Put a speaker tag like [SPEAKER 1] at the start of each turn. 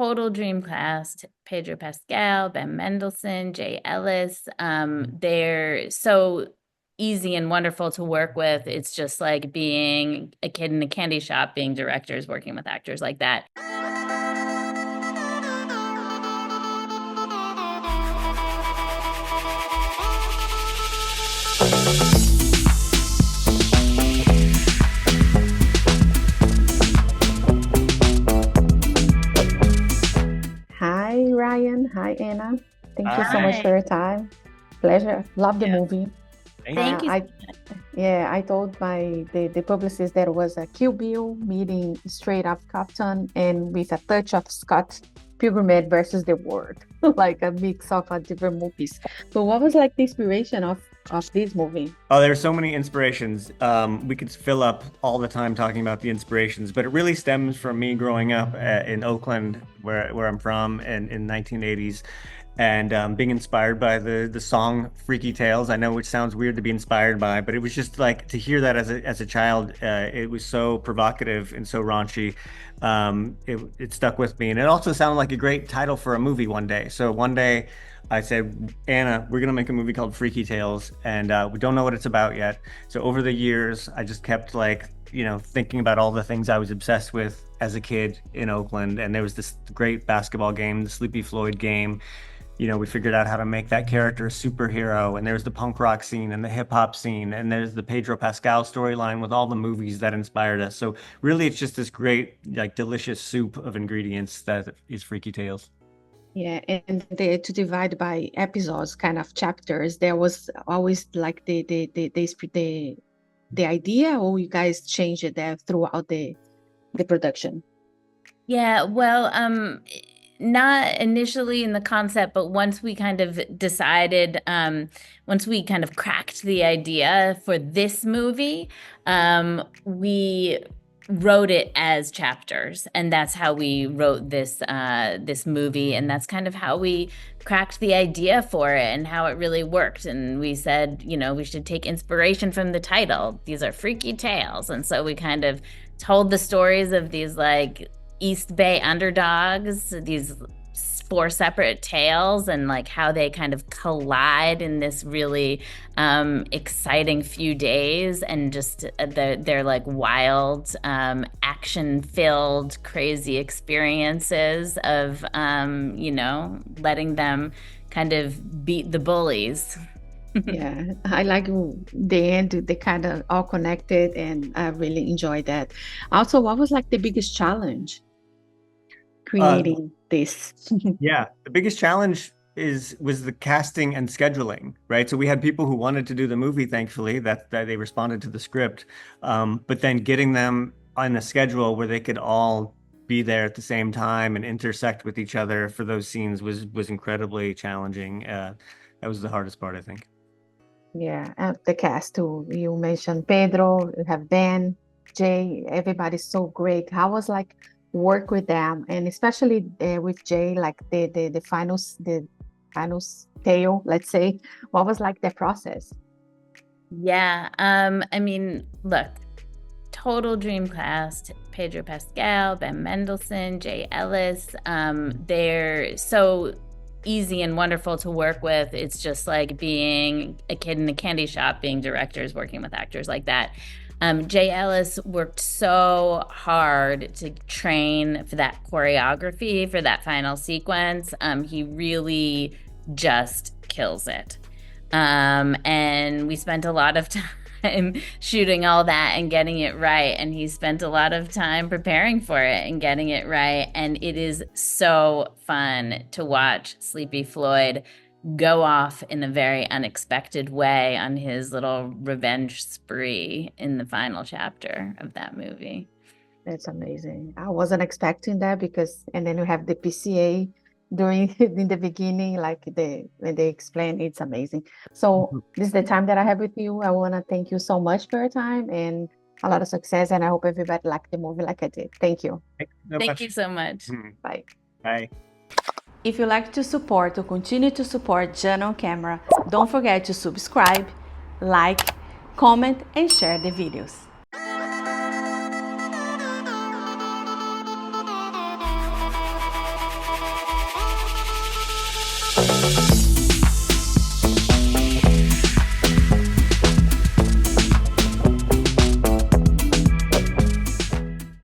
[SPEAKER 1] total dream cast. Pedro Pascal, Ben Mendelsohn, Ellis. They're so easy and wonderful to work with. It's just like being a kid in a candy shop, being directors, working with actors like that.
[SPEAKER 2] Hi, Ryan. Hi, Anna. Thank you so much
[SPEAKER 1] Hi.
[SPEAKER 2] for your time. Pleasure. Love the
[SPEAKER 3] Yeah.
[SPEAKER 2] movie.
[SPEAKER 1] Thank you.
[SPEAKER 2] I told the publicist that it was a Kill Bill meeting straight up Compton and with a touch of Scott Pilgrim versus the World, like a mix of different movies. But what was like the inspiration of this movie?
[SPEAKER 3] Oh, there are so many inspirations. We could fill up all the time talking about the inspirations, but it really stems from me growing up in Oakland, where I'm from, in 1980s, and being inspired by the song "Freaky Tales." I know, which sounds weird to be inspired by, but it was just like to hear that as a child. It was so provocative and so raunchy. It stuck with me, and it also sounded like a great title for a movie one day. So one day I said, Anna, we're gonna make a movie called Freaky Tales, and we don't know what it's about yet. So over the years, I just kept thinking about all the things I was obsessed with as a kid in Oakland. And there was this great basketball game, the Sleepy Floyd game. We figured out how to make that character a superhero, and there's the punk rock scene and the hip hop scene, and there's the Pedro Pascal storyline with all the movies that inspired us. So really, it's just this great, delicious soup of ingredients that is Freaky Tales.
[SPEAKER 2] Yeah, and to divide by episodes, kind of chapters, there was always like the idea, or you guys changed it there throughout the production?
[SPEAKER 1] Yeah, well, not initially in the concept, but once we kind of decided, once we kind of cracked the idea for this movie, we wrote it as chapters, and that's how we wrote this movie, and that's kind of how we cracked the idea for it and how it really worked. And we said, we should take inspiration from the title. These are freaky tales, and so we kind of told the stories of these like East Bay underdogs, these 4 separate tales, and like how they kind of collide in this really exciting few days, and just they're like wild, action-filled, crazy experiences of letting them kind of beat the bullies.
[SPEAKER 2] Yeah, I like the end. They kind of all connected, and I really enjoyed that. Also, what was like the biggest challenge creating this?
[SPEAKER 3] Yeah, the biggest challenge was the casting and scheduling, right? So we had people who wanted to do the movie, thankfully, that they responded to the script, but then getting them on a schedule where they could all be there at the same time and intersect with each other for those scenes was incredibly challenging. That was the hardest part, I think.
[SPEAKER 2] Yeah, and the cast too. You mentioned Pedro, you have Ben, Jay, everybody's so great. How was like work with them, and especially with Jay, like the final tale, let's say. What was like the process?
[SPEAKER 1] Yeah, I mean, look, total dream cast. Pedro Pascal, Ben Mendelsohn, Ellis. They're so easy and wonderful to work with. It's just like being a kid in a candy shop, being directors, working with actors like that. Ellis worked so hard to train for that choreography, for that final sequence. He really just kills it. And we spent a lot of time shooting all that and getting it right. And he spent a lot of time preparing for it and getting it right. And it is so fun to watch Sleepy Floyd go off in a very unexpected way on his little revenge spree in the final chapter of that movie.
[SPEAKER 2] That's amazing. I wasn't expecting that and then you have the PCA during in the beginning, like when they explain, it's amazing. So this is the time that I have with you. I want to thank you so much for your time and a lot of success. And I hope everybody liked the movie like I did. Thank you.
[SPEAKER 1] Thank you so much.
[SPEAKER 2] Bye.
[SPEAKER 3] Bye.
[SPEAKER 4] If you like to support or continue to support Jana on Camera, don't forget to subscribe, like, comment, and share the videos.